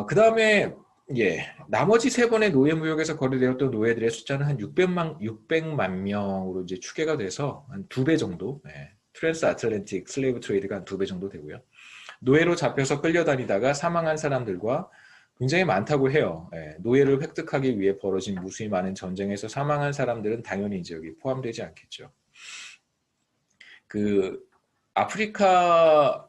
그 다음에, 예, 나머지 세 번의 노예 무역에서 거래되었던 노예들의 숫자는 한 600만 명으로 이제 추계가 돼서 한 2배 정도, 예, 트랜스 아틀랜틱 슬레이브 트레이드가 한 2배 정도 되고요. 노예로 잡혀서 끌려다니다가 사망한 사람들과 굉장히 많다고 해요. 예, 노예를 획득하기 위해 벌어진 무수히 많은 전쟁에서 사망한 사람들은 당연히 이제 여기 포함되지 않겠죠. 그 아프리카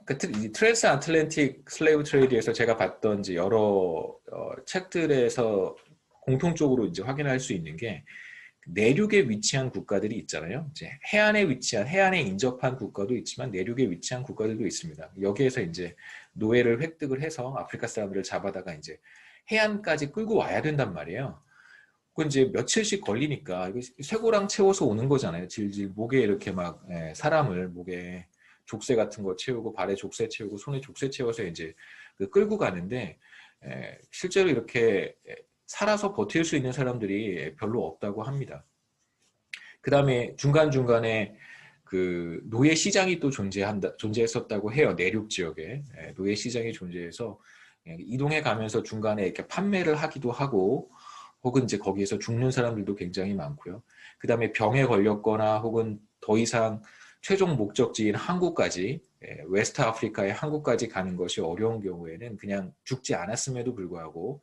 트랜스 아틀랜틱 슬레이브 트레이드에서 제가 봤던 이제 여러 책들에서 공통적으로 이제 확인할 수 있는 게 내륙에 위치한 국가들이 있잖아요. 이제 해안에 위치한 해안에 인접한 국가도 있지만 내륙에 위치한 국가들도 있습니다. 여기에서 이제 노예를 획득을 해서 아프리카 사람들을 잡아다가 이제 해안까지 끌고 와야 된단 말이에요. 그 이제 며칠씩 걸리니까 이거 쇠고랑 채워서 오는 거잖아요. 질질 목에 이렇게 막 사람을 목에 족쇄 같은 거 채우고 발에 족쇄 채우고 손에 족쇄 채워서 이제 끌고 가는데 실제로 이렇게 살아서 버틸 수 있는 사람들이 별로 없다고 합니다. 그 다음에 중간중간에 그 노예 시장이 또 존재했었다고 해요. 내륙 지역에 노예 시장이 존재해서 이동해 가면서 중간에 이렇게 판매를 하기도 하고 혹은 이제 거기에서 죽는 사람들도 굉장히 많고요. 그 다음에 병에 걸렸거나 혹은 더 이상 최종 목적지인 한국까지 웨스트 아프리카의 한국까지 가는 것이 어려운 경우에는 그냥 죽지 않았음에도 불구하고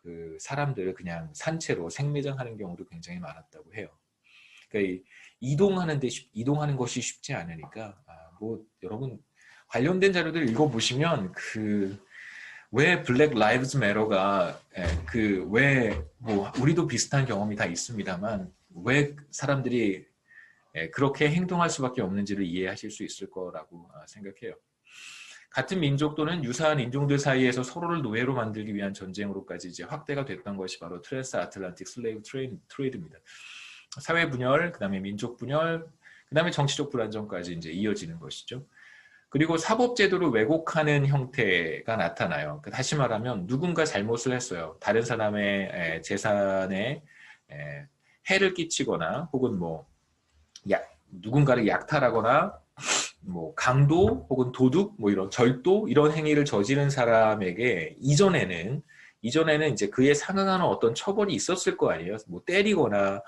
그 사람들을 그냥 산채로 생매장하는 경우도 굉장히 많았다고 해요. 그러니까 이동하는 것이 쉽지 않으니까 뭐 여러분 관련된 자료들 읽어보시면 왜 블랙 라이브즈 매터가 왜 뭐 우리도 비슷한 경험이 다 있습니다만 왜 사람들이 그렇게 행동할 수밖에 없는지를 이해하실 수 있을 거라고 생각해요. 같은 민족 또는 유사한 인종들 사이에서 서로를 노예로 만들기 위한 전쟁으로까지 이제 확대가 됐던 것이 바로 트랜스 아틀란틱 슬레이브 트레이드입니다. 사회 분열, 그다음에 민족 분열, 그다음에 정치적 불안정까지 이제 이어지는 것이죠. 그리고 사법 제도를 왜곡하는 형태가 나타나요. 다시 말하면 누군가 잘못을 했어요. 다른 사람의 재산에 해를 끼치거나 혹은 뭐 누군가를 약탈하거나 뭐 강도 혹은 도둑 뭐 이런 절도 이런 행위를 저지른 사람에게 이전에는 이제 그에 상응하는 어떤 처벌이 있었을 거 아니에요. 뭐 때리거나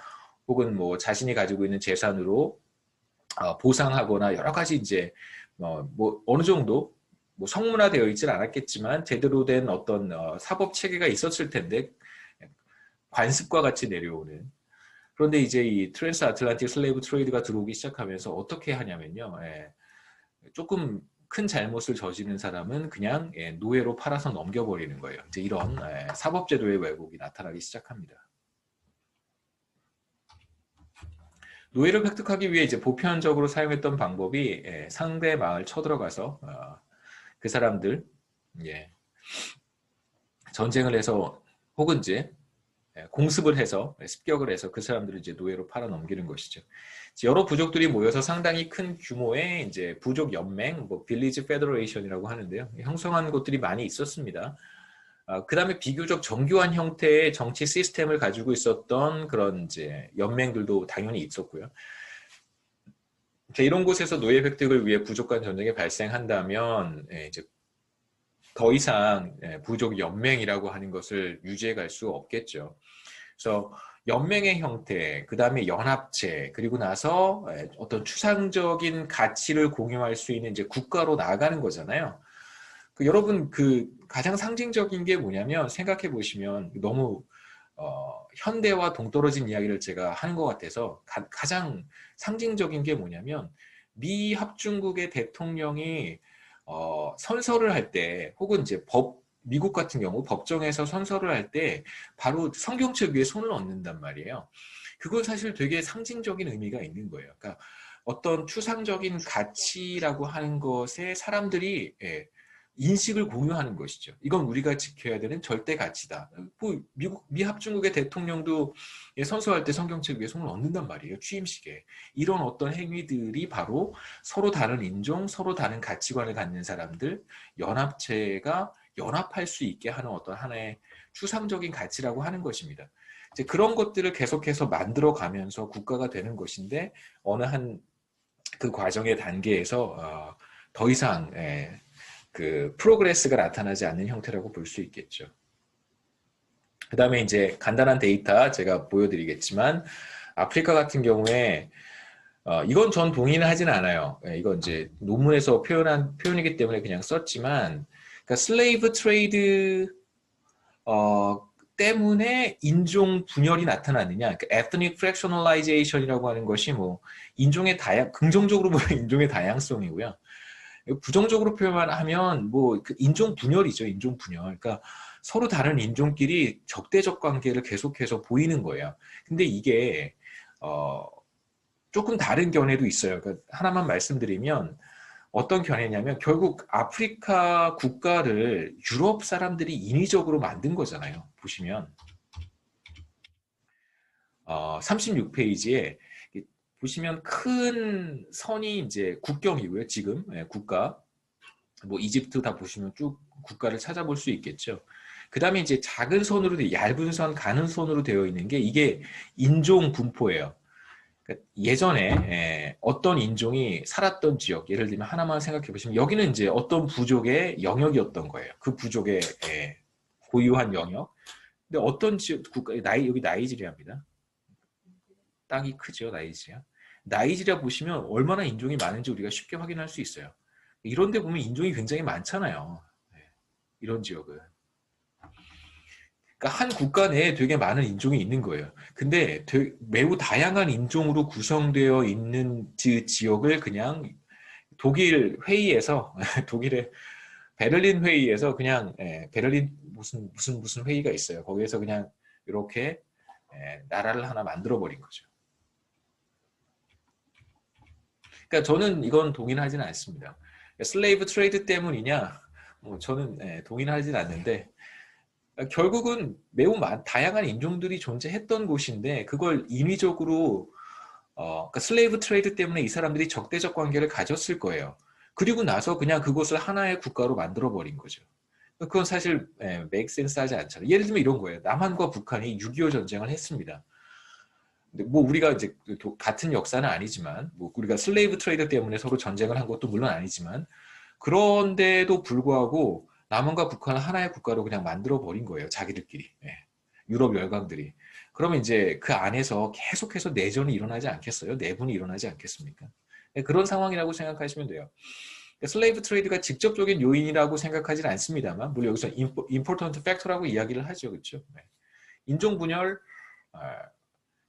혹은 뭐 자신이 가지고 있는 재산으로 보상하거나 여러 가지 이제 뭐 어느 정도 뭐 성문화되어 있지는 않았겠지만 제대로 된 어떤 사법 체계가 있었을 텐데 관습과 같이 내려오는. 그런데 이제 이 트랜스 아틀란틱 슬레이브 트레이드가 들어오기 시작하면서 어떻게 하냐면요. 조금 큰 잘못을 저지른 사람은 그냥 노예로 팔아서 넘겨버리는 거예요. 이제 이런 사법제도의 왜곡이 나타나기 시작합니다. 노예를 획득하기 위해 이제 보편적으로 사용했던 방법이 상대 마을 쳐들어가서 그 사람들 전쟁을 해서 혹은 이제 공습을 해서 습격을 해서 그 사람들을 이제 노예로 팔아 넘기는 것이죠. 여러 부족들이 모여서 상당히 큰 규모의 이제 부족 연맹, 뭐 빌리지 페더레이션이라고 하는데요. 형성한 곳들이 많이 있었습니다. 그 다음에 비교적 정교한 형태의 정치 시스템을 가지고 있었던 그런 이제 연맹들도 당연히 있었고요. 이런 곳에서 노예 획득을 위해 부족 간 전쟁이 발생한다면 이제 더 이상 부족 연맹이라고 하는 것을 유지해 갈 수 없겠죠. 그래서 연맹의 형태, 그 다음에 연합체, 그리고 나서 어떤 추상적인 가치를 공유할 수 있는 이제 국가로 나아가는 거잖아요. 여러분 가장 상징적인 게 뭐냐면 생각해 보시면 너무 현대와 동떨어진 이야기를 제가 하는 것 같아서 가장 상징적인 게 뭐냐면 미 합중국의 대통령이 선서를 할 때 혹은 이제 미국 같은 경우 법정에서 선서를 할 때 바로 성경책 위에 손을 얹는단 말이에요. 그건 사실 되게 상징적인 의미가 있는 거예요. 그러니까 어떤 추상적인 가치라고 하는 것에 사람들이 인식을 공유하는 것이죠. 이건 우리가 지켜야 되는 절대 가치다. 뭐 미 합중국의 대통령도 선서할 때 성경책 위에 손을 얹는단 말이에요. 취임식에. 이런 어떤 행위들이 바로 서로 다른 인종, 서로 다른 가치관을 갖는 사람들, 연합체가 연합할 수 있게 하는 어떤 하나의 추상적인 가치라고 하는 것입니다. 이제 그런 것들을 계속해서 만들어 가면서 국가가 되는 것인데 어느 한 그 과정의 단계에서 더 이상 그 프로그레스가 나타나지 않는 형태라고 볼 수 있겠죠. 그 다음에 이제 간단한 데이터 제가 보여드리겠지만 아프리카 같은 경우에 이건 전 동의는 하진 않아요. 이건 이제 논문에서 표현한 표현이기 때문에 그냥 썼지만, 그러니까 슬레이브 트레이드 때문에 인종 분열이 나타나느냐, 그러니까 ethnic fractionalization이라고 하는 것이 뭐 인종의 긍정적으로 보면 인종의 다양성이고요. 부정적으로 표현하면 뭐 그 인종 분열이죠, 인종 분열. 그러니까 서로 다른 인종끼리 적대적 관계를 계속해서 보이는 거예요. 근데 이게 조금 다른 견해도 있어요. 그러니까 하나만 말씀드리면 어떤 견해냐면 결국 아프리카 국가를 유럽 사람들이 인위적으로 만든 거잖아요. 보시면 36페이지에 보시면 큰 선이 이제 국경이고요. 지금 국가 뭐 이집트 다 보시면 쭉 국가를 찾아볼 수 있겠죠. 그 다음에 이제 작은 선으로 얇은 선, 가는 선으로 되어 있는 게 이게 인종 분포예요. 그러니까 예전에 어떤 인종이 살았던 지역, 예를 들면 하나만 생각해 보시면 여기는 이제 어떤 부족의 영역이었던 거예요. 그 부족의 고유한 영역. 근데 어떤 지역, 국가, 여기 나이지리아입니다. 땅이 크죠, 나이지리아. 나이지리아 보시면 얼마나 인종이 많은지 우리가 쉽게 확인할 수 있어요. 이런 데 보면 인종이 굉장히 많잖아요. 이런 지역은. 그러니까 한 국가 내에 되게 많은 인종이 있는 거예요. 근데 매우 다양한 인종으로 구성되어 있는 지역을 그냥 독일 회의에서 독일의 베를린 회의에서 그냥 베를린 무슨 회의가 있어요. 거기에서 그냥 이렇게 나라를 하나 만들어 버린 거죠. 그러니까 저는 이건 동의하지는 않습니다. 슬레이브 트레이드 때문이냐? 뭐 저는 동의하지는 않는데 결국은 매우 다양한 인종들이 존재했던 곳인데 그걸 인위적으로 그러니까 슬레이브 트레이드 때문에 이 사람들이 적대적 관계를 가졌을 거예요. 그리고 나서 그냥 그곳을 하나의 국가로 만들어 버린 거죠. 그건 사실 make sense 하지 않잖아요. 예를 들면 이런 거예요. 남한과 북한이 6.25 전쟁을 했습니다. 근데 뭐 우리가 이제 같은 역사는 아니지만 뭐 우리가 슬레이브 트레이드 때문에 서로 전쟁을 한 것도 물론 아니지만 그런데도 불구하고 남한과 북한을 하나의 국가로 그냥 만들어 버린 거예요. 자기들끼리. 유럽 열강들이. 그러면 이제 그 안에서 계속해서 내전이 일어나지 않겠어요? 내분이 일어나지 않겠습니까? 그런 상황이라고 생각하시면 돼요. 슬레이브 트레이드가 직접적인 요인이라고 생각하지는 않습니다만 물론 여기서 important factor라고 이야기를 하죠. 그렇죠? 인종 분열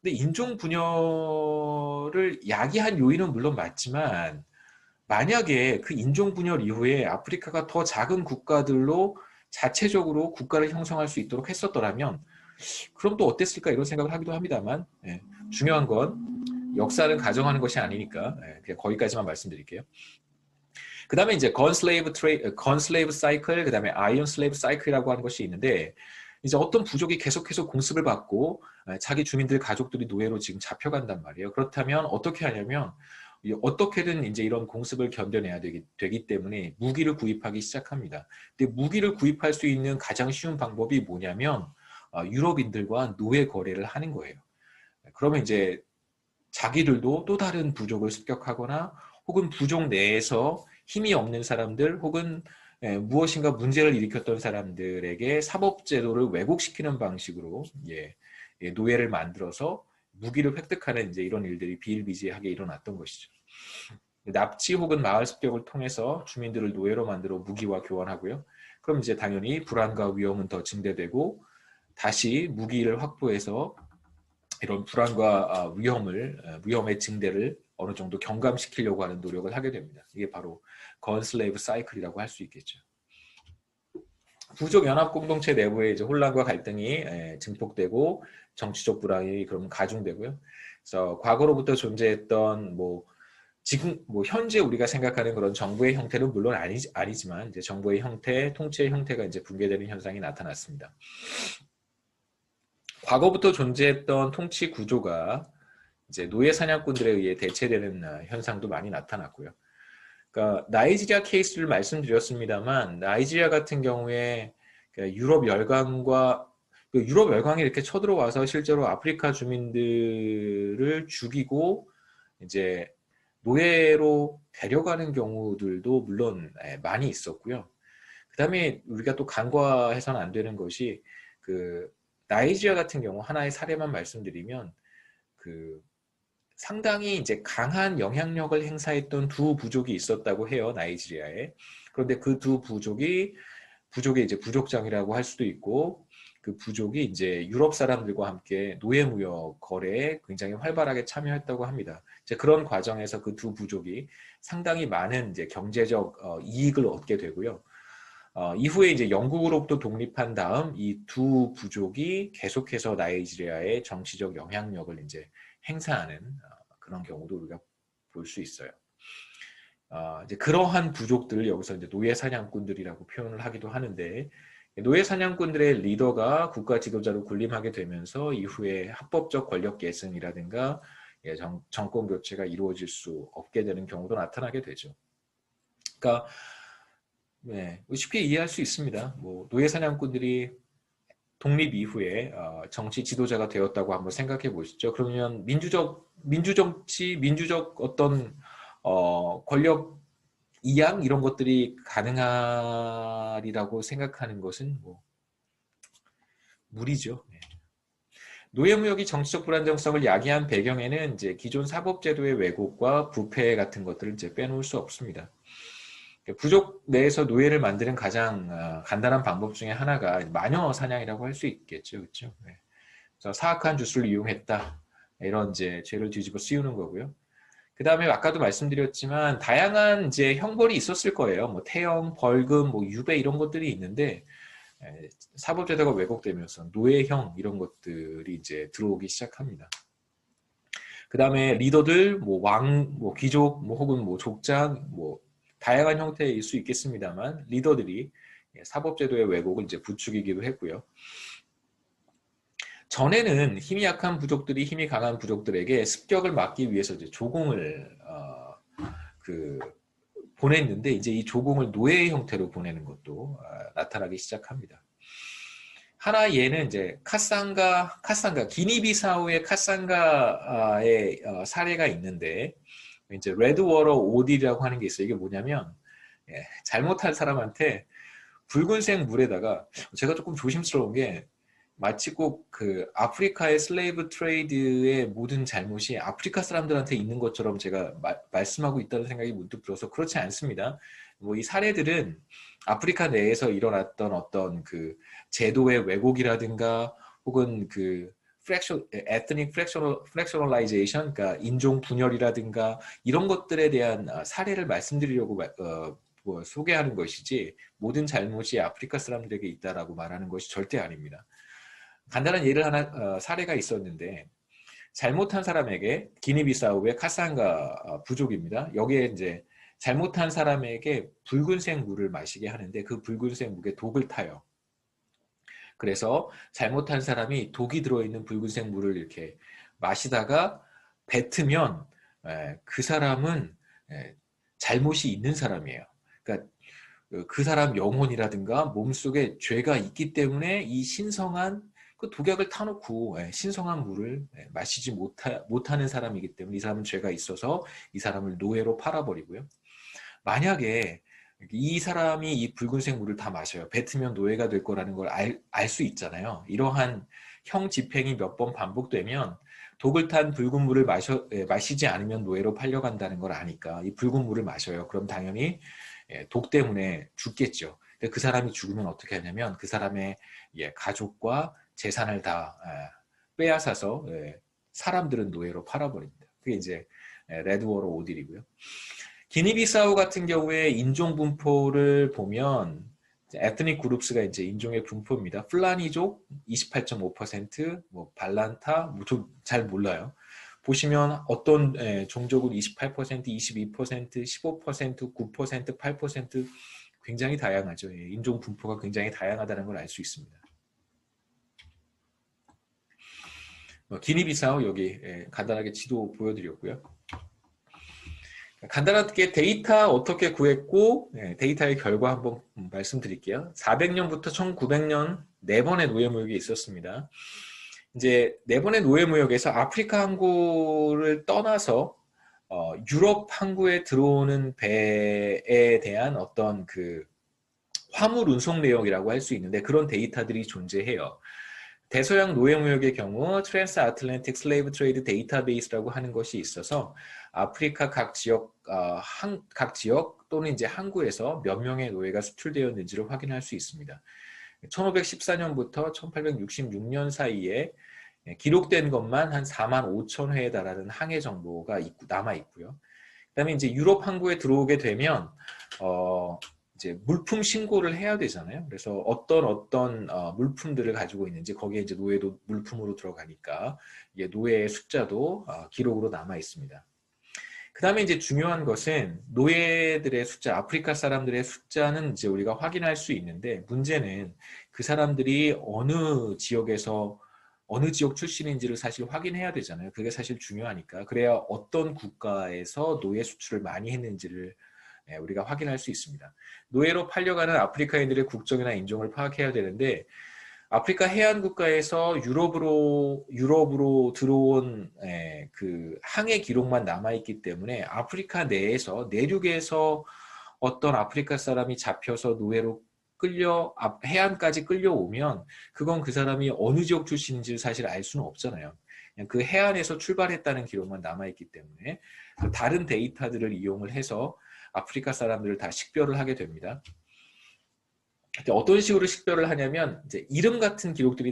근데 인종 분열을 야기한 요인은 물론 맞지만 만약에 그 인종 분열 이후에 아프리카가 더 작은 국가들로 자체적으로 국가를 형성할 수 있도록 했었더라면 그럼 또 어땠을까 이런 생각을 하기도 합니다만 중요한 건 역사를 가정하는 것이 아니니까 그냥 거기까지만 말씀드릴게요. 그 다음에 이제 건슬레이브 사이클, 그 다음에 아이언 슬레이브 사이클이라고 하는 것이 있는데 이제 어떤 부족이 계속해서 공습을 받고 자기 주민들 가족들이 노예로 지금 잡혀간단 말이에요. 그렇다면 어떻게 하냐면 어떻게든 이제 이런 공습을 견뎌내야 되기 때문에 무기를 구입하기 시작합니다. 근데 무기를 구입할 수 있는 가장 쉬운 방법이 뭐냐면 유럽인들과 노예 거래를 하는 거예요. 그러면 이제 자기들도 또 다른 부족을 습격하거나 혹은 부족 내에서 힘이 없는 사람들 혹은 무엇인가 문제를 일으켰던 사람들에게 사법제도를 왜곡시키는 방식으로 노예를 만들어서 무기를 획득하는 이제 이런 일들이 비일비재하게 일어났던 것이죠. 납치 혹은 마을 습격을 통해서 주민들을 노예로 만들어 무기와 교환하고요. 그럼 이제 당연히 불안과 위험은 더 증대되고 다시 무기를 확보해서 이런 불안과 위험의 증대를 어느 정도 경감시키려고 하는 노력을 하게 됩니다. 이게 바로 건슬레이브 사이클이라고 할 수 있겠죠. 부족 연합 공동체 내부에 이제 혼란과 갈등이 증폭되고 정치적 불안이 그럼 가중되고요. 그래서 과거로부터 존재했던 지금 현재 우리가 생각하는 그런 정부의 형태는 물론 아니지만 이제 정부의 형태, 통치의 형태가 이제 붕괴되는 현상이 나타났습니다. 과거부터 존재했던 통치 구조가 이제 노예 사냥꾼들에 의해 대체되는 현상도 많이 나타났고요. 그러니까 나이지리아 케이스를 말씀드렸습니다만 나이지리아 같은 경우에 유럽 열강이 이렇게 쳐들어와서 실제로 아프리카 주민들을 죽이고 이제 노예로 데려가는 경우들도 물론 많이 있었고요. 그다음에 우리가 또 간과해서는 안 되는 것이 그 나이지리아 같은 경우 하나의 사례만 말씀드리면 그 상당히 이제 강한 영향력을 행사했던 두 부족이 있었다고 해요, 나이지리아에. 그런데 그 두 부족의 이제 부족장이라고 할 수도 있고, 그 부족이 이제 유럽 사람들과 함께 노예무역 거래에 굉장히 활발하게 참여했다고 합니다. 이제 그런 과정에서 그 두 부족이 상당히 많은 이제 경제적 이익을 얻게 되고요. 이후에 이제 영국으로부터 독립한 다음 이 두 부족이 계속해서 나이지리아의 정치적 영향력을 이제 행사하는 그런 경우도 우리가 볼 수 있어요. 이제 그러한 부족들을 여기서 이제 노예 사냥꾼들이라고 표현을 하기도 하는데, 노예 사냥꾼들의 리더가 국가 지도자로 군림하게 되면서 이후에 합법적 권력 계승이라든가 정권 교체가 이루어질 수 없게 되는 경우도 나타나게 되죠. 그러니까 네, 쉽게 이해할 수 있습니다. 뭐 노예 사냥꾼들이 독립 이후에 정치 지도자가 되었다고 한번 생각해 보시죠. 그러면 민주정치, 민주적 어떤 권력 이양 이런 것들이 가능하리라고 생각하는 것은 뭐 무리죠. 네. 노예무역이 정치적 불안정성을 야기한 배경에는 이제 기존 사법제도의 왜곡과 부패 같은 것들을 이제 빼놓을 수 없습니다. 부족 내에서 노예를 만드는 가장 간단한 방법 중에 하나가 마녀 사냥이라고 할 수 있겠죠, 그렇죠? 네. 그래서 사악한 주술을 이용했다 이런 이제 죄를 뒤집어 씌우는 거고요. 그 다음에 아까도 말씀드렸지만 다양한 이제 형벌이 있었을 거예요. 뭐 태형, 벌금, 뭐 유배 이런 것들이 있는데 사법제도가 왜곡되면서 노예형 이런 것들이 이제 들어오기 시작합니다. 그 다음에 리더들, 뭐 왕, 뭐 귀족, 뭐 혹은 뭐 족장, 뭐 다양한 형태일 수 있겠습니다만 리더들이 사법제도의 왜곡을 이제 부추기기도 했고요. 전에는 힘이 약한 부족들이 힘이 강한 부족들에게 습격을 막기 위해서 이제 조공을 보냈는데 이제 이 조공을 노예의 형태로 보내는 것도 나타나기 시작합니다. 하나 예는 이제 카상가 기니비사우의 카상가의 사례가 있는데 이제 레드워터 오딜이라고 하는 게 있어요. 이게 뭐냐면 잘못한 사람한테 붉은색 물에다가 제가 조금 조심스러운 게 마치 꼭 그 아프리카의 슬레이브 트레이드의 모든 잘못이 아프리카 사람들한테 있는 것처럼 제가 말씀하고 있다는 생각이 문득 들어서 그렇지 않습니다. 뭐 이 사례들은 아프리카 내에서 일어났던 어떤 그 제도의 왜곡이라든가 혹은 그 ethnic fractionalization, 그러니까 인종 분열이라든가 이런 것들에 대한 사례를 말씀드리려고 소개하는 것이지 모든 잘못이 아프리카 사람들에게 있다라고 말하는 것이 절대 아닙니다. 간단한 예를 하나 사례가 있었는데 잘못한 사람에게 기니비사우의 카상가 부족입니다. 여기에 이제 잘못한 사람에게 붉은색 물을 마시게 하는데 그 붉은색 물에 독을 타요. 그래서 잘못한 사람이 독이 들어있는 붉은색 물을 이렇게 마시다가 뱉으면 그 사람은 잘못이 있는 사람이에요. 그러니까 그 사람 영혼이라든가 몸속에 죄가 있기 때문에 이 신성한 그 독약을 타놓고 신성한 물을 마시지 못하는 사람이기 때문에 이 사람은 죄가 있어서 이 사람을 노예로 팔아버리고요. 만약에 이 사람이 이 붉은색 물을 다 마셔요. 뱉으면 노예가 될 거라는 걸 알 수 있잖아요. 이러한 형 집행이 몇 번 반복되면 독을 탄 붉은 물을 마시지 않으면 노예로 팔려간다는 걸 아니까 이 붉은 물을 마셔요. 그럼 당연히 독 때문에 죽겠죠. 그 사람이 죽으면 어떻게 하냐면 그 사람의 가족과 재산을 다 빼앗아서 사람들은 노예로 팔아버립니다. 그게 이제 레드워터 오딜이고요. 기니비사우 같은 경우에 인종 분포를 보면 에트닉 그룹스가 이제 인종의 분포입니다. 플라니족 28.5%, 뭐 발란타, 뭐 잘 몰라요. 보시면 어떤 종족은 28%, 22%, 15%, 9%, 8% 굉장히 다양하죠. 인종 분포가 굉장히 다양하다는 걸 알 수 있습니다. 기니비사우 여기 간단하게 지도 보여드렸고요. 간단하게 데이터 어떻게 구했고 데이터의 결과 한번 말씀드릴게요. 400년부터 1900년 4번의 노예무역이 있었습니다. 이제 4번의 노예무역에서 아프리카 항구를 떠나서 유럽 항구에 들어오는 배에 대한 어떤 그 화물 운송 내역이라고 할 수 있는데 그런 데이터들이 존재해요. 대서양 노예무역의 경우 트랜스 아틀랜틱 슬레이브 트레이드 데이터베이스라고 하는 것이 있어서 아프리카 각 지역 또는 이제 항구에서 몇 명의 노예가 수출되었는지를 확인할 수 있습니다. 1514년부터 1866년 사이에 기록된 것만 한 4만 5천 회에 달하는 항해 정보가 남아 있고요. 그다음에 이제 유럽 항구에 들어오게 되면 이제 물품 신고를 해야 되잖아요. 그래서 어떤 물품들을 가지고 있는지 거기에 이제 노예도 물품으로 들어가니까 이게 노예의 숫자도 기록으로 남아 있습니다. 그 다음에 이제 중요한 것은 노예들의 숫자, 아프리카 사람들의 숫자는 이제 우리가 확인할 수 있는데 문제는 그 사람들이 어느 지역 출신인지를 사실 확인해야 되잖아요. 그게 사실 중요하니까. 그래야 어떤 국가에서 노예 수출을 많이 했는지를 우리가 확인할 수 있습니다. 노예로 팔려가는 아프리카인들의 국적이나 인종을 파악해야 되는데 아프리카 해안 국가에서 유럽으로 들어온 그 항해 기록만 남아있기 때문에 아프리카 내에서 내륙에서 어떤 아프리카 사람이 잡혀서 노예로 해안까지 끌려오면 그건 그 사람이 어느 지역 출신인지를 사실 알 수는 없잖아요. 그냥 그 해안에서 출발했다는 기록만 남아있기 때문에 다른 데이터들을 이용을 해서 아프리카 사람들을 다 식별을 하게 됩니다. 어떤 식으로 식별을 하냐면 이제 이름 같은 것들이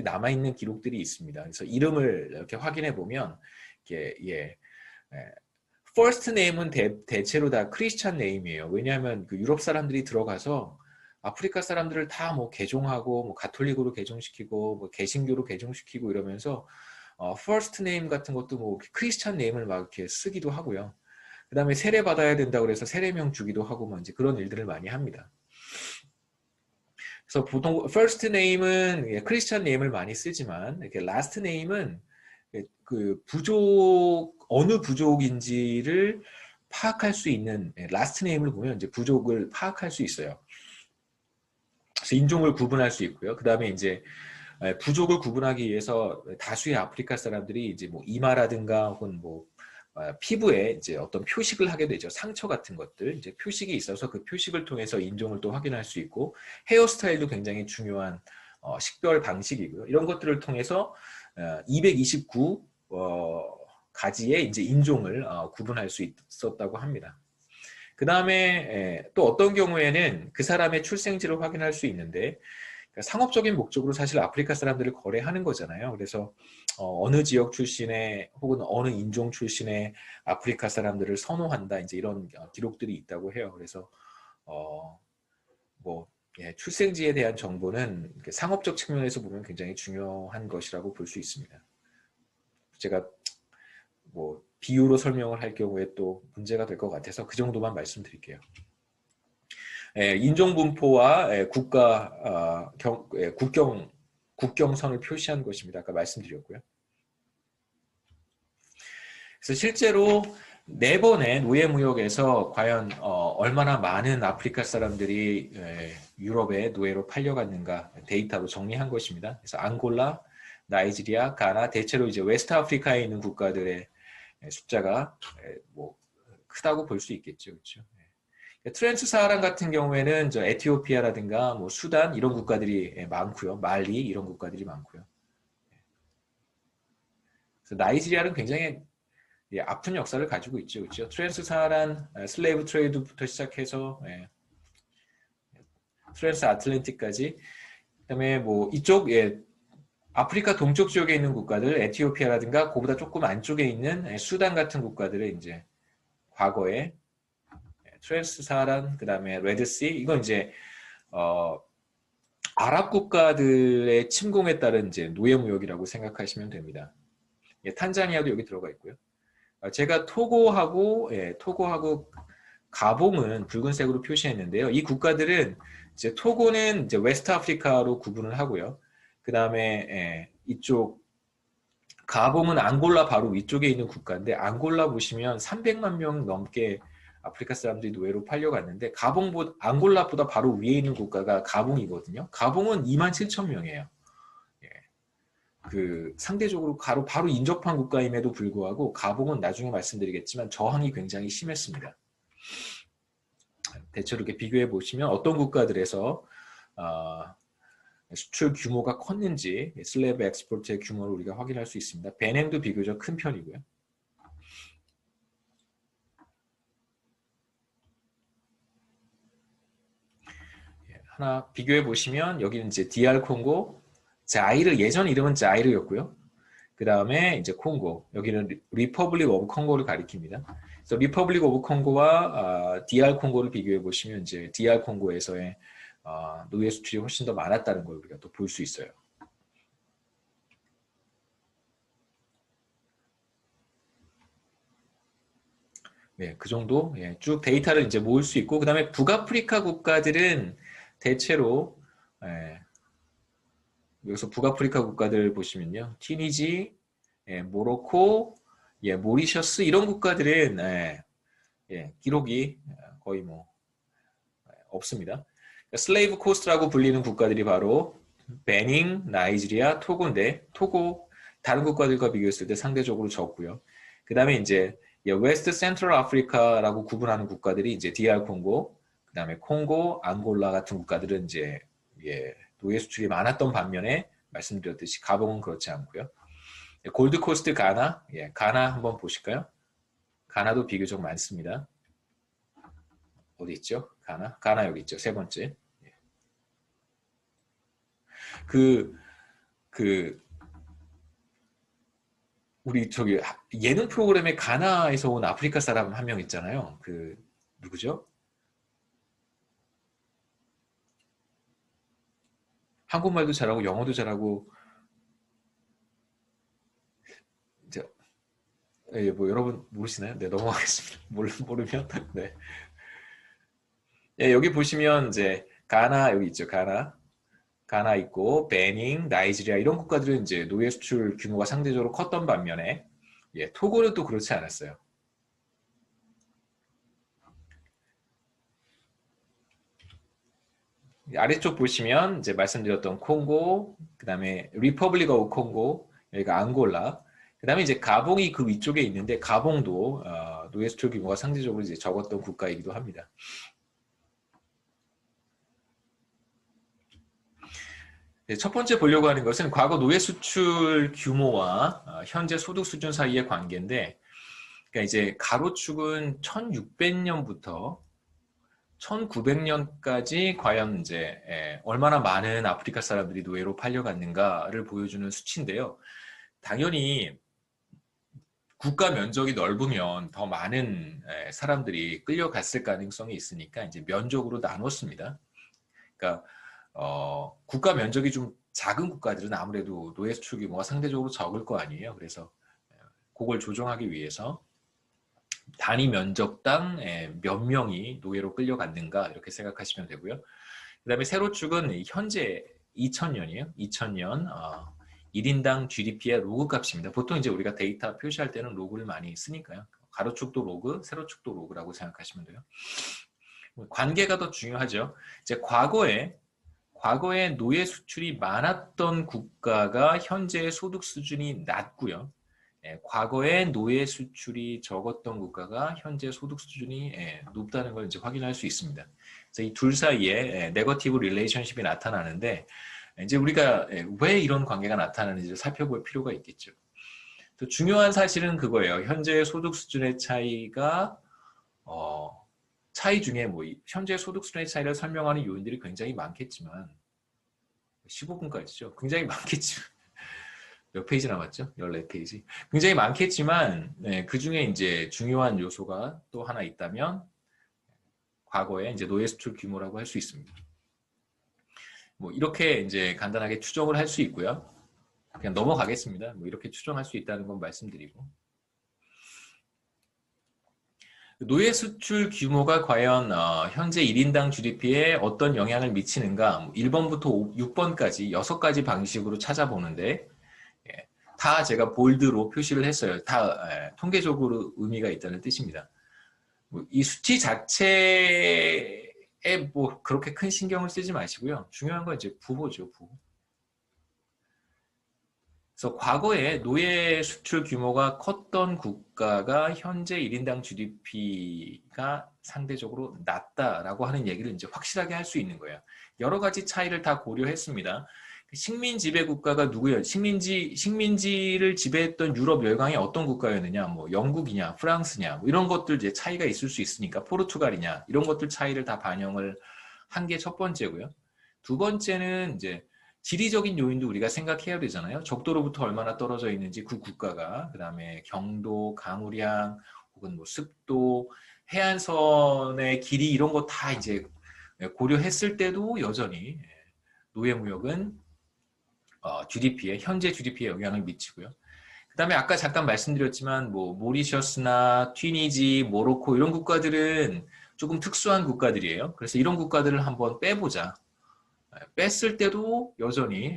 남아 있는 기록들이 있습니다. 그래서 이름을 이렇게 확인해 보면 first name은 대체로 다 크리스찬 네임이에요. 왜냐하면 그 유럽 사람들이 들어가서 아프리카 사람들을 다 뭐 개종하고 뭐 가톨릭으로 개종시키고 뭐 개신교로 개종시키고 이러면서 first name 같은 것도 뭐 크리스찬 네임을 막 이렇게 쓰기도 하고요. 그 다음에 세례 받아야 된다고 그래서 세례명 주기도 하고 뭐 이제 그런 일들을 많이 합니다. 그래서 보통 first name은 크리스찬 네임을 많이 쓰지만 이렇게 last name은 그 어느 부족인지를 파악할 수 있는 last name을 보면 이제 부족을 파악할 수 있어요. 그래서 인종을 구분할 수 있고요. 그 다음에 이제 부족을 구분하기 위해서 다수의 아프리카 사람들이 이제 뭐 이마라든가 혹은 뭐 피부에 이제 어떤 표식을 하게 되죠. 상처 같은 것들, 이제 표식이 있어서 그 표식을 통해서 인종을 또 확인할 수 있고 헤어스타일도 굉장히 중요한 식별 방식이고요. 이런 것들을 통해서 229 가지의 이제 인종을 구분할 수 있었다고 합니다. 그 다음에 또 어떤 경우에는 그 사람의 출생지를 확인할 수 있는데 상업적인 목적으로 사실 아프리카 사람들을 거래하는 거잖아요. 그래서 어느 지역 출신의 혹은 어느 인종 출신의 아프리카 사람들을 선호한다. 이제 이런 기록들이 있다고 해요. 그래서 출생지에 대한 정보는 상업적 측면에서 보면 굉장히 중요한 것이라고 볼 수 있습니다. 제가 뭐 비유로 설명을 할 경우에 또 문제가 될 것 같아서 그 정도만 말씀드릴게요. 인종 분포와 국경선을 표시한 것입니다. 아까 말씀드렸고요. 그래서 실제로 4번의 노예무역에서 과연 얼마나 많은 아프리카 사람들이 유럽에 노예로 팔려갔는가 데이터로 정리한 것입니다. 그래서 앙골라, 나이지리아, 가나, 대체로 이제 웨스트 아프리카에 있는 국가들의 숫자가 뭐 크다고 볼 수 있겠죠, 그렇죠? 트랜스사하란 같은 경우에는 에티오피아라든가 뭐 수단 이런 국가들이 많고요, 말리 이런 국가들이 많고요. 그래서 나이지리아는 굉장히 아픈 역사를 가지고 있죠, 그렇죠? 트랜스사하란 슬레이브 트레이드부터 시작해서 트랜스 아틀랜틱까지, 그다음에 뭐 이쪽 아프리카 동쪽 지역에 있는 국가들, 에티오피아라든가 그보다 조금 안쪽에 있는 수단 같은 국가들의 이제 과거에 트랜스사하란, 그 다음에 레드시, 이건 이제 아랍 국가들의 침공에 따른 이제 노예무역이라고 생각하시면 됩니다. 탄자니아도 여기 들어가 있고요. 제가 토고하고 가봉은 붉은색으로 표시했는데요. 이 국가들은 이제 토고는 이제 웨스트 아프리카로 구분을 하고요. 그 다음에 이쪽 가봉은 앙골라 바로 위쪽에 있는 국가인데 앙골라 보시면 300만 명 넘게 아프리카 사람들이 노예로 팔려갔는데 앙골라보다 바로 위에 있는 국가가 가봉이거든요. 가봉은 2만 7천 명이에요. 그 상대적으로 바로 인접한 국가임에도 불구하고 가봉은 나중에 말씀드리겠지만 저항이 굉장히 심했습니다. 대체로 이렇게 비교해 보시면 어떤 국가들에서 수출 규모가 컸는지 슬래브 엑스포트의 규모를 우리가 확인할 수 있습니다. 베냉도 비교적 큰 편이고요. 하나 비교해 보시면 여기는 이제 DR 콩고, 자이르 예전 이름은 자이르였고요. 그 다음에 이제 콩고, 여기는 리퍼블릭 오브 콩고를 가리킵니다. 그래서 리퍼블릭 오브 콩고와 DR 콩고를 비교해 보시면 이제 DR 콩고에서의 노예 수출이 훨씬 더 많았다는 걸 우리가 또 볼 수 있어요. 네, 그 정도 쭉 데이터를 이제 모을 수 있고, 그 다음에 북아프리카 국가들은 대체로 여기서 북아프리카 국가들 보시면요, 튀니지, 모로코, 모리셔스 이런 국가들은 기록이 거의 뭐 없습니다. 슬레이브 코스트라고 불리는 국가들이 바로 베닝, 나이지리아, 토고인데 토고 다른 국가들과 비교했을 때 상대적으로 적고요. 그 다음에 이제 웨스트 센트럴 아프리카라고 구분하는 국가들이 이제 DR 콩고, 그 다음에 콩고, 앙골라 같은 국가들은 이제 노예 수출이 많았던 반면에 말씀드렸듯이 가봉은 그렇지 않고요. 골드코스트 가나, 가나 한번 보실까요? 가나도 비교적 많습니다. 어디 있죠? 가나 여기 있죠. 세 번째. 우리 저기 예능 프로그램에 가나에서 온 아프리카 사람 한 명 있잖아요. 누구죠? 한국말도 잘하고 영어도 잘하고 이제 뭐 여러분 모르시나요? 네, 넘어가겠습니다. 모르면 네. 여기 보시면 이제 가나 여기 있죠. 가나 있고 베닝, 나이지리아 이런 국가들은 이제 노예 수출 규모가 상대적으로 컸던 반면에 토고는 또 그렇지 않았어요. 아래쪽 보시면 이제 말씀드렸던 콩고, 그 다음에 리퍼블릭 오브 콩고, 여기가 앙골라, 그 다음에 이제 가봉이 그 위쪽에 있는데 가봉도 노예 수출 규모가 상대적으로 이제 적었던 국가이기도 합니다. 첫 번째 보려고 하는 것은 과거 노예 수출 규모와 현재 소득 수준 사이의 관계인데, 그러니까 이제 가로축은 1600년부터 1900년까지 과연 이제 얼마나 많은 아프리카 사람들이 노예로 팔려갔는가를 보여주는 수치인데요. 당연히 국가 면적이 넓으면 더 많은 사람들이 끌려갔을 가능성이 있으니까 이제 면적으로 나눴습니다. 그러니까 국가 면적이 좀 작은 국가들은 아무래도 노예 수출 규모가 상대적으로 적을 거 아니에요. 그래서 그걸 조정하기 위해서 단위 면적당 몇 명이 노예로 끌려갔는가 이렇게 생각하시면 되고요. 그 다음에 세로축은 현재 2000년이에요. 2000년 1인당 GDP의 로그 값입니다. 보통 이제 우리가 데이터 표시할 때는 로그를 많이 쓰니까요. 가로축도 로그, 세로축도 로그라고 생각하시면 돼요. 관계가 더 중요하죠. 이제 과거에 노예 수출이 많았던 국가가 현재 소득 수준이 낮고요. 과거에 노예 수출이 적었던 국가가 현재 소득 수준이 높다는 걸 이제 확인할 수 있습니다. 그래서 이 둘 사이에 네거티브 릴레이션십이 나타나는데 이제 우리가 왜 이런 관계가 나타나는지를 살펴볼 필요가 있겠죠. 또 중요한 사실은 그거예요. 현재 소득 수준의 차이가 차이 중에 뭐 현재 소득 수준의 차이를 설명하는 요인들이 굉장히 많겠지만 15분까지죠. 굉장히 많겠지만 몇 페이지 남았죠? 14페이지. 굉장히 많겠지만 그 중에 이제 중요한 요소가 또 하나 있다면 과거에 이제 노예 수출 규모라고 할 수 있습니다. 뭐 이렇게 이제 간단하게 추정을 할 수 있고요. 그냥 넘어가겠습니다. 뭐 이렇게 추정할 수 있다는 건 말씀드리고. 노예 수출 규모가 과연 현재 1인당 GDP에 어떤 영향을 미치는가 1번부터 6번까지 6가지 방식으로 찾아보는데 다 제가 볼드로 표시를 했어요. 다 통계적으로 의미가 있다는 뜻입니다. 이 수치 자체에 뭐 그렇게 큰 신경을 쓰지 마시고요. 중요한 건 이제 부호죠, 부호. 그래서 과거에 노예 수출 규모가 컸던 국가가 현재 1인당 GDP가 상대적으로 낮다라고 하는 얘기를 이제 확실하게 할 수 있는 거예요. 여러 가지 차이를 다 고려했습니다. 식민 지배 국가가 누구예요? 식민지를 지배했던 유럽 열강이 어떤 국가였느냐? 뭐 영국이냐, 프랑스냐, 뭐 이런 것들 이제 차이가 있을 수 있으니까 포르투갈이냐 이런 것들 차이를 다 반영을 한 게 첫 번째고요. 두 번째는 이제 지리적인 요인도 우리가 생각해야 되잖아요. 적도로부터 얼마나 떨어져 있는지 그 국가가, 그 다음에 경도, 강우량, 혹은 뭐 습도, 해안선의 길이 이런 거 다 이제 고려했을 때도 여전히 노예무역은 GDP에 현재 GDP에 영향을 미치고요. 그 다음에 아까 잠깐 말씀드렸지만 뭐 모리셔스나 튀니지, 모로코 이런 국가들은 조금 특수한 국가들이에요. 그래서 이런 국가들을 한번 빼보자. 뺐을 때도 여전히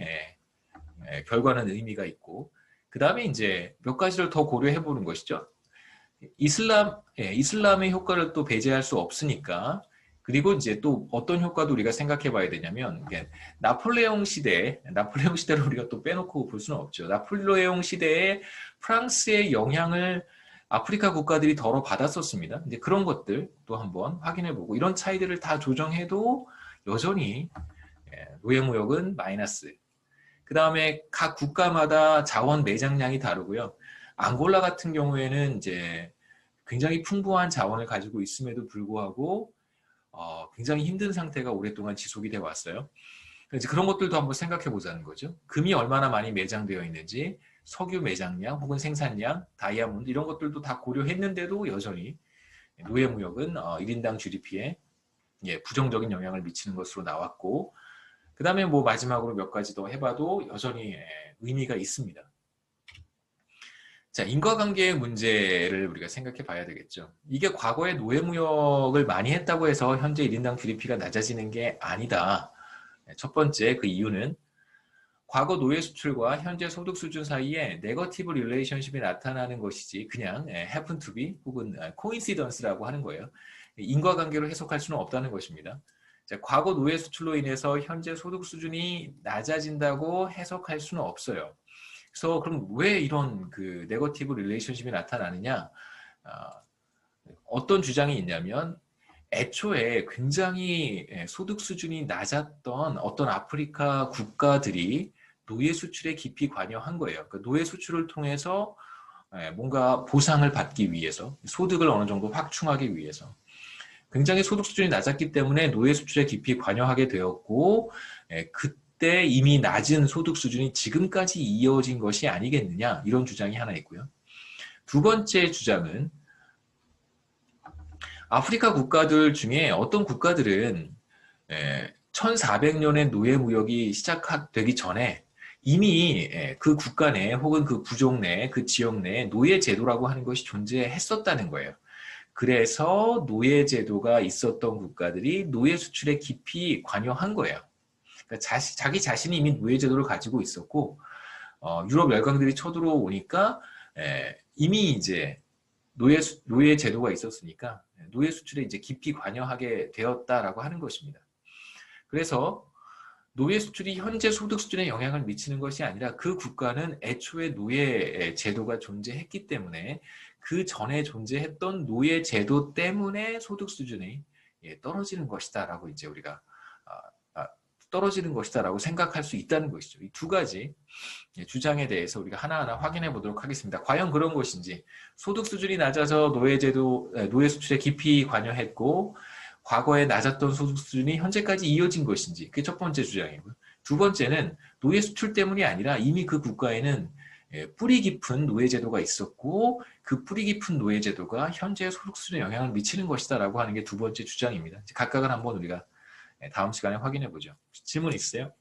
결과는 의미가 있고, 그 다음에 이제 몇 가지를 더 고려해 보는 것이죠. 이슬람의 효과를 또 배제할 수 없으니까. 그리고 이제 또 어떤 효과도 우리가 생각해 봐야 되냐면, 나폴레옹 시대를 우리가 또 빼놓고 볼 수는 없죠. 나폴레옹 시대에 프랑스의 영향을 아프리카 국가들이 덜어 받았었습니다. 이제 그런 것들 또 한번 확인해 보고, 이런 차이들을 다 조정해도 여전히 노예무역은 마이너스. 그 다음에 각 국가마다 자원 매장량이 다르고요. 앙골라 같은 경우에는 이제 굉장히 풍부한 자원을 가지고 있음에도 불구하고 굉장히 힘든 상태가 오랫동안 지속이 되어 왔어요. 그래서 그런 것들도 한번 생각해 보자는 거죠. 금이 얼마나 많이 매장되어 있는지, 석유 매장량 혹은 생산량, 다이아몬드 이런 것들도 다 고려했는데도 여전히 노예무역은 1인당 GDP에 부정적인 영향을 미치는 것으로 나왔고, 그 다음에 뭐 마지막으로 몇 가지 더 해봐도 여전히 의미가 있습니다. 자, 인과관계의 문제를 우리가 생각해 봐야 되겠죠. 이게 과거에 노예무역을 많이 했다고 해서 현재 1인당 GDP가 낮아지는 게 아니다. 첫 번째 그 이유는 과거 노예 수출과 현재 소득 수준 사이에 네거티브 릴레이션십이 나타나는 것이지 그냥 happen to be 혹은 coincidence라고 하는 거예요. 인과관계로 해석할 수는 없다는 것입니다. 자, 과거 노예 수출로 인해서 현재 소득 수준이 낮아진다고 해석할 수는 없어요. 그래서 그럼 왜 이런 그 네거티브 릴레이션십이 나타나느냐? 어떤 주장이 있냐면 애초에 굉장히 소득 수준이 낮았던 어떤 아프리카 국가들이 노예 수출에 깊이 관여한 거예요. 그러니까 노예 수출을 통해서 뭔가 보상을 받기 위해서, 소득을 어느 정도 확충하기 위해서 굉장히 소득 수준이 낮았기 때문에 노예 수출에 깊이 관여하게 되었고, 그때 이미 낮은 소득 수준이 지금까지 이어진 것이 아니겠느냐, 이런 주장이 하나 있고요. 두 번째 주장은 아프리카 국가들 중에 어떤 국가들은 1400년에 노예 무역이 시작되기 전에 이미 그 국가 내 혹은 그 부족 내, 그 지역 내에 노예 제도라고 하는 것이 존재했었다는 거예요. 그래서 노예 제도가 있었던 국가들이 노예 수출에 깊이 관여한 거예요. 그러니까 자기 자신이 이미 노예 제도를 가지고 있었고, 유럽 열강들이 쳐들어오니까 이미 이제 노예 제도가 있었으니까 노예 수출에 이제 깊이 관여하게 되었다라고 하는 것입니다. 그래서 노예 수출이 현재 소득 수준에 영향을 미치는 것이 아니라 그 국가는 애초에 노예 제도가 존재했기 때문에 그 전에 존재했던 노예 제도 때문에 소득 수준이 떨어지는 것이다라고 이제 우리가 떨어지는 것이다라고 생각할 수 있다는 것이죠. 이 두 가지 주장에 대해서 우리가 하나하나 확인해 보도록 하겠습니다. 과연 그런 것인지, 소득 수준이 낮아서 노예 수출에 깊이 관여했고 과거에 낮았던 소득 수준이 현재까지 이어진 것인지, 그게 첫 번째 주장이고요. 두 번째는 노예 수출 때문이 아니라 이미 그 국가에는 뿌리 깊은 노예 제도가 있었고 그 뿌리 깊은 노예 제도가 현재 소득 수준에 영향을 미치는 것이다라고 하는 게 두 번째 주장입니다. 각각을 한번 우리가 다음 시간에 확인해 보죠. 질문 있으세요?